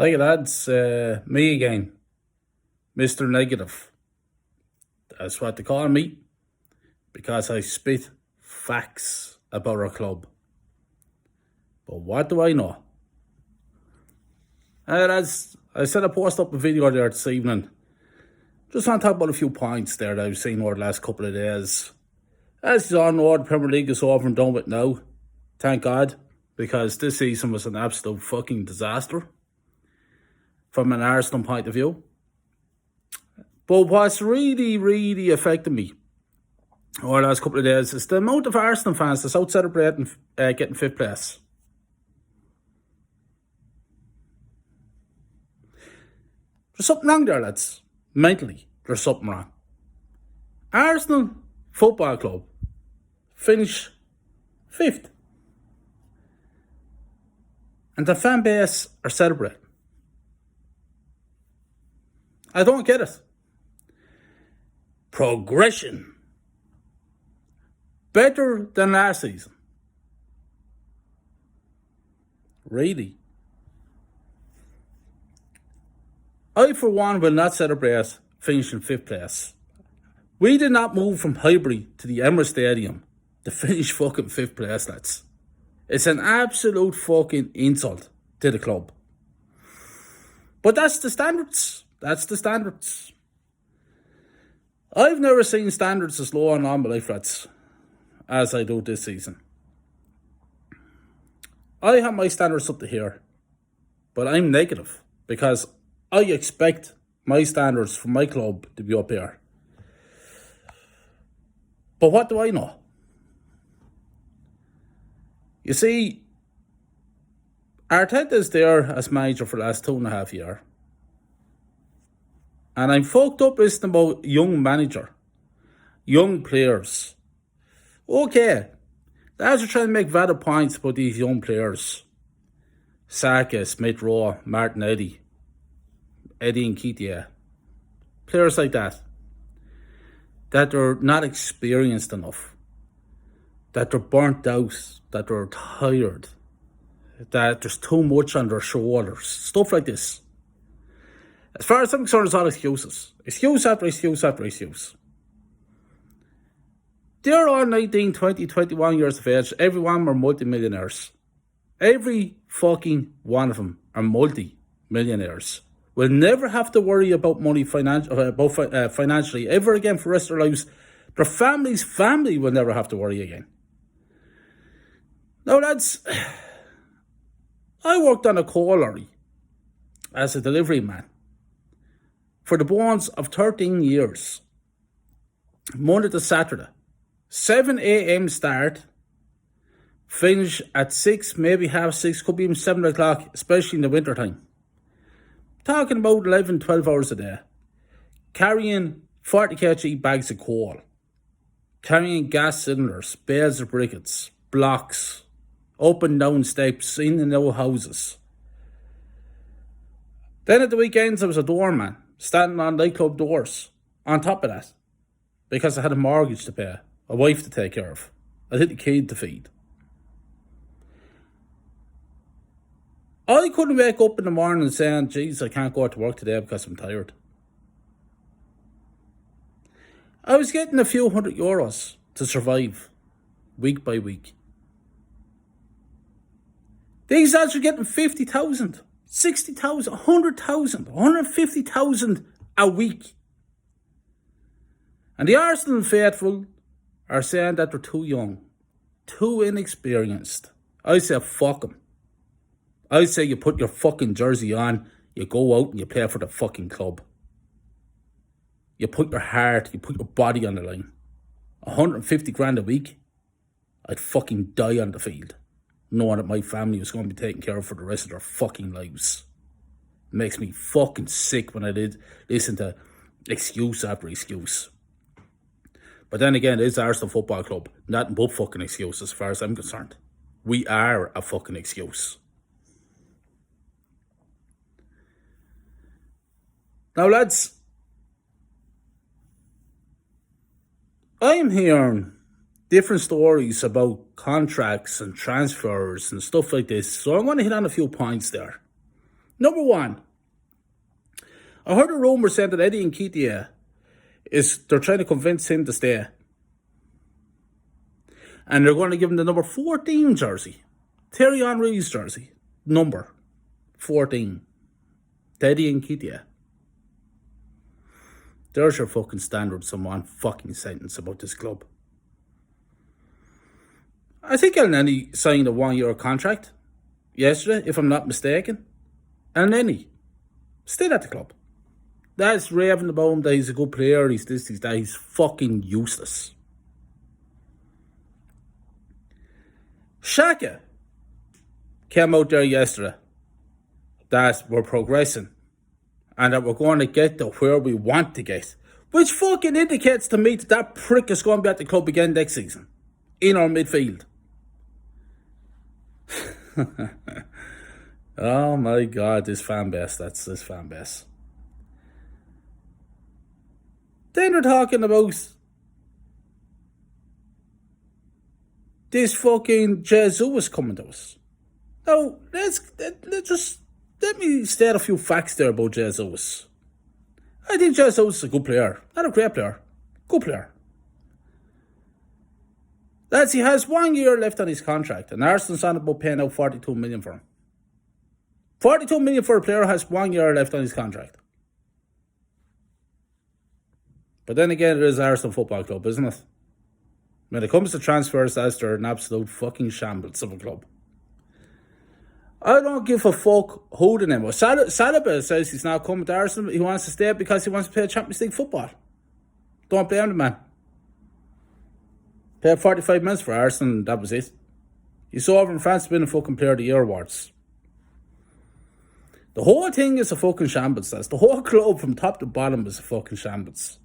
Hi lads, me again, Mr. Negative. That's what they call me, because I spit facts about our club. But what do I know? As I said, I posted up a video there this evening. Just want to talk about a few points there that I've seen over the last couple of days. As you all know, the Premier League is over and done with now. Thank God, because this season was an absolute fucking disaster from an Arsenal point of view. But what's really affected me over the last couple of days is the amount of Arsenal fans that's out celebrating getting fifth place. There's something wrong there, lads. Mentally, there's something wrong. Arsenal Football Club finish fifth. And the fan base are celebrating. I don't get it. Progression. Better than last season. Really? I, for one, will not celebrate finishing fifth place. We did not move from Highbury to the Emirates Stadium to finish fucking fifth place, lads. It's an absolute fucking insult to the club. But that's the standards. That's the standards. I've never seen standards as low on all my life, lads, as I do this season. I have my standards up to here, but I'm negative because I expect my standards from my club to be up here. But what do I know? You see, Arteta is there as manager for the last 2.5 years. And I'm fucked up listening about young manager, young players. Okay, lads are trying to make valid points about these young players. Saka, Smith Rowe, Martinelli, Eddie Nketiah. Players like that. That are not experienced enough. That they're burnt out. That they're tired. That there's too much on their shoulders. Stuff like this. As far as I'm concerned, it's all excuses. Excuse after excuse after excuse. They're all 19, 20, 21 years of age. Everyone are multi-millionaires. Every fucking one of them are multi-millionaires. Will never have to worry about money financially ever again for the rest of their lives. Their family's family will never have to worry again. Now, lads, I worked on a coal lorry as a delivery man for the bones of 13 years, Monday to Saturday, 7 a.m. start, finish at 6, maybe half 6, could be even 7 o'clock, especially in the winter time. Talking about 11, 12 hours a day, carrying 40 kg bags of coal, carrying gas cylinders, bales of briquettes, blocks, up and down steps, in and out houses. Then at the weekends I was a doorman, standing on nightclub doors. On top of that, because I had a mortgage to pay, a wife to take care of, a little kid to feed. I couldn't wake up in the morning saying, "Geez, I can't go to work today because I'm tired." I was getting a few €100 to survive, week by week. These lads are getting 50,000. 60,000, 100,000, 150,000 a week. And the Arsenal faithful are saying that they're too young, too inexperienced. I say fuck them. I say you put your fucking jersey on, you go out and you play for the fucking club. You put your heart, you put your body on the line. 150 grand a week, I'd fucking die on the field, knowing that my family was going to be taken care of for the rest of their fucking lives. It makes me fucking sick when I did listen to excuse after excuse. But then again, it is Arsenal Football Club. Nothing but fucking excuse as far as I'm concerned. We are a fucking excuse. Now, lads, I'm hearing different stories about contracts and transfers and stuff like this. So I'm going to hit on a few points there. Number one, I heard a rumour saying that Eddie Nketiah they're trying to convince him to stay. And they're going to give him the number 14 jersey. Thierry Henry's jersey. Number 14. Eddie Nketiah. There's your fucking standard someone fucking sentence about this club. I think Elneny signed a 1-year contract yesterday, if I'm not mistaken. Elneny, stayed at the club. That's raving about him that he's a good player, he's this, he's that. He's fucking useless. Xhaka came out there yesterday that we're progressing and that we're going to get to where we want to get, which fucking indicates to me that that prick is going to be at the club again next season in our midfield. Oh my God, this fan base. That's this fan base. Then they're talking about this fucking Jesus coming to us. Now, let me state a few facts there about Jesus. I think Jesus is a good player. Not a great player. Good player. Lads, he has 1 year left on his contract, and Arsenal's on about paying out 42 million for him. 42 million for a player who has 1 year left on his contract. But then again, it is Arsenal Football Club, isn't it? When it comes to transfers, they're an absolute fucking shambles of a club. I don't give a fuck who the name was. Saliba says he's not coming to Arsenal. He wants to stay because he wants to play Champions League football. Don't blame the man. Played 45 minutes for Arsenal and that was it. He's over in France winning fucking Player of the Year awards. The whole thing is a fucking shambles. That's the whole club from top to bottom is a fucking shambles.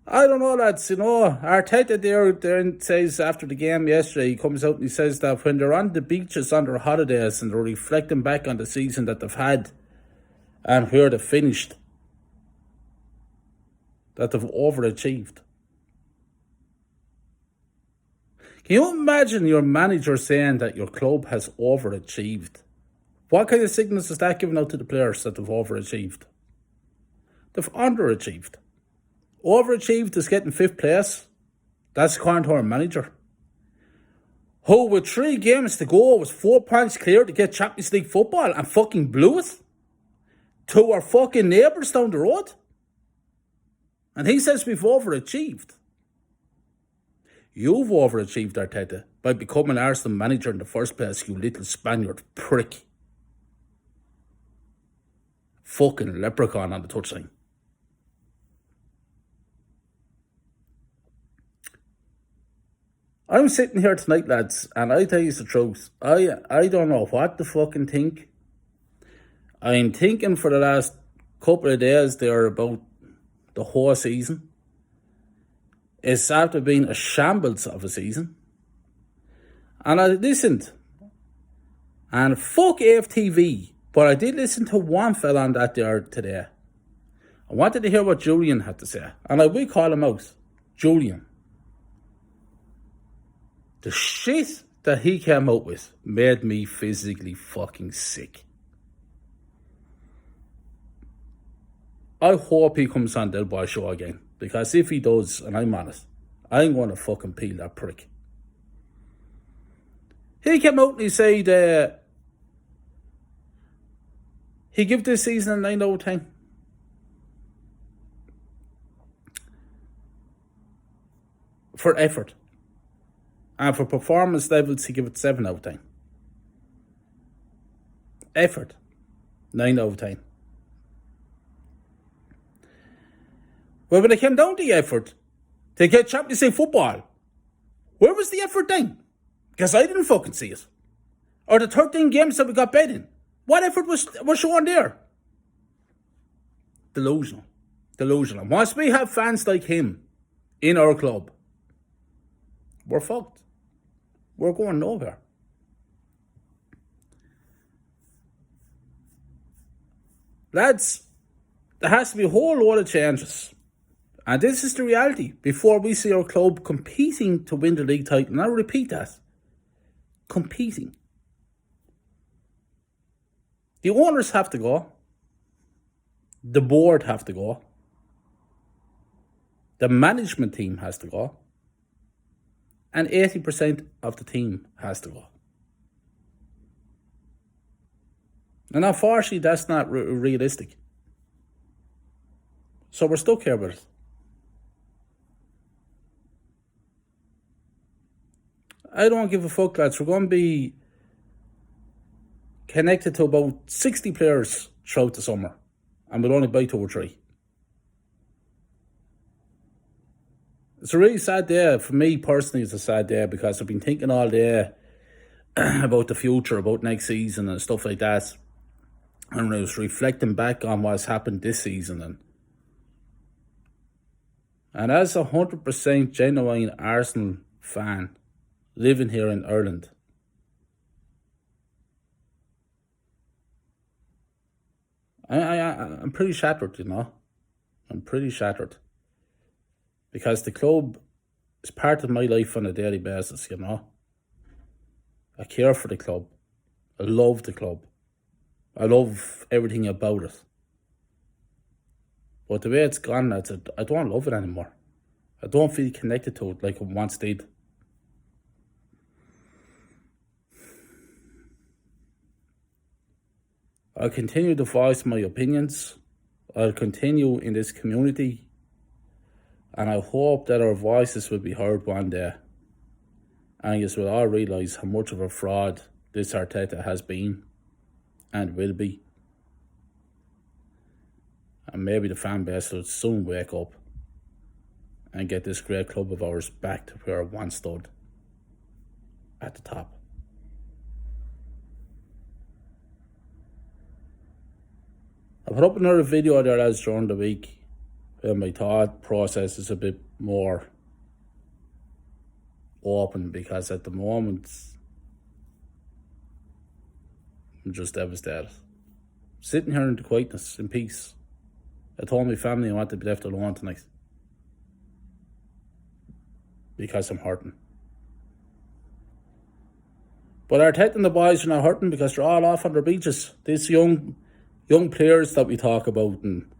I don't know, lads, Arteta there says after the game yesterday, he comes out and he says that when they're on the beaches on their holidays and they're reflecting back on the season that they've had and where they finished, that they've overachieved. Can you imagine your manager saying that your club has overachieved? What kind of signals is that giving out to the players that they've overachieved? They've underachieved. Overachieved is getting 5th place. That's according to our manager. Who with 3 games to go was 4 points clear to get Champions League football and fucking blew it to our fucking neighbours down the road. And he says we've overachieved. You've overachieved, Arteta, by becoming Arsenal manager in the first place, you little Spaniard prick. Fucking leprechaun on the touchline. I'm sitting here tonight, lads, and I tell you the truth. I don't know what to fucking think. I'm thinking for the last couple of days there about the whole season. It's after being a shambles of a season. And I listened. And fuck AFTV. But I did listen to one fella on that there today. I wanted to hear what Julian had to say. And I will call him out. Julian. The shit that he came out with made me physically fucking sick. I hope he comes on Del Boy Show again. Because if he does, and I'm honest, I'm going to fucking peel that prick. He came out and he said he gave this season a 9 out of 10. For effort. And for performance levels, he gave it 7 out of 10. Effort, 9 out of 10. Well, when it came down to the effort to get Champions League football, where was the effort then? Because I didn't fucking see it. Or the 13 games that we got bet in. What effort was shown there? Delusional. Delusional. Once we have fans like him in our club, we're fucked. We're going nowhere. Lads, there has to be a whole lot of changes. And this is the reality before we see our club competing to win the league title. And I'll repeat that. Competing. The owners have to go. The board have to go. The management team has to go. And 80% of the team has to go. And unfortunately, that's not realistic. So we're stuck here with it. I don't give a fuck, lads. We're going to be connected to about 60 players throughout the summer. And we'll only buy 2 or 3. It's a really sad day. For me personally, it's a sad day because I've been thinking all day about the future, about next season and stuff like that. And I was reflecting back on what's happened this season. And as a 100% genuine Arsenal fan living here in Ireland, I'm pretty shattered, you know. I'm pretty shattered. Because the club is part of my life on a daily basis, you know. I care for the club. I love the club. I love everything about it. But the way it's gone, I don't love it anymore. I don't feel connected to it like I once did. I'll continue to voice my opinions. I'll continue in this community. And I hope that our voices will be heard one day. And you will all realise how much of a fraud this Arteta has been and will be. And maybe the fan base will soon wake up and get this great club of ours back to where it once stood, at the top. I put up another video there as during the week where my thought process is a bit more open, because at the moment I'm just devastated. Sitting here in the quietness, in peace. I told my family I want to be left alone tonight because I'm hurting. But Arteta and the boys are not hurting because they're all off on their beaches. These young players that we talk about and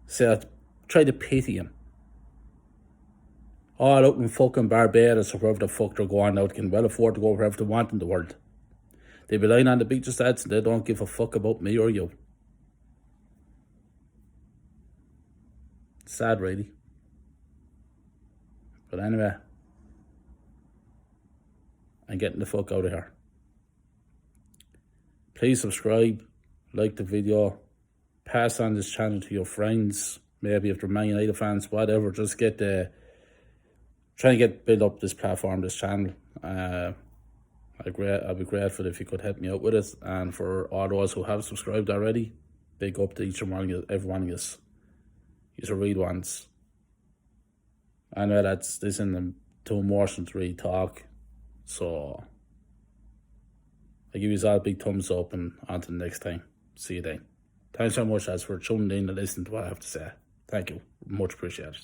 say, try to pity him. All out in fucking Barbados or wherever the fuck they're going out, can well afford to go wherever they want in the world. They be lying on the beaches, lads, and they don't give a fuck about me or you. Sad, really. But anyway, I'm getting the fuck out of here. Please subscribe, like the video, pass on this channel to your friends, maybe if they're Man United fans, whatever. Just get trying to build up this platform, this channel. I'd be grateful if you could help me out with it. And for all those who have subscribed already, big up to each and every one of you. These are real ones. I know that's isn't too emotional to really talk, so I give you all a big thumbs up, and on to the next time. See you then. Thanks so much, as for tuning in and listening to what I have to say. Thank you. Much appreciated.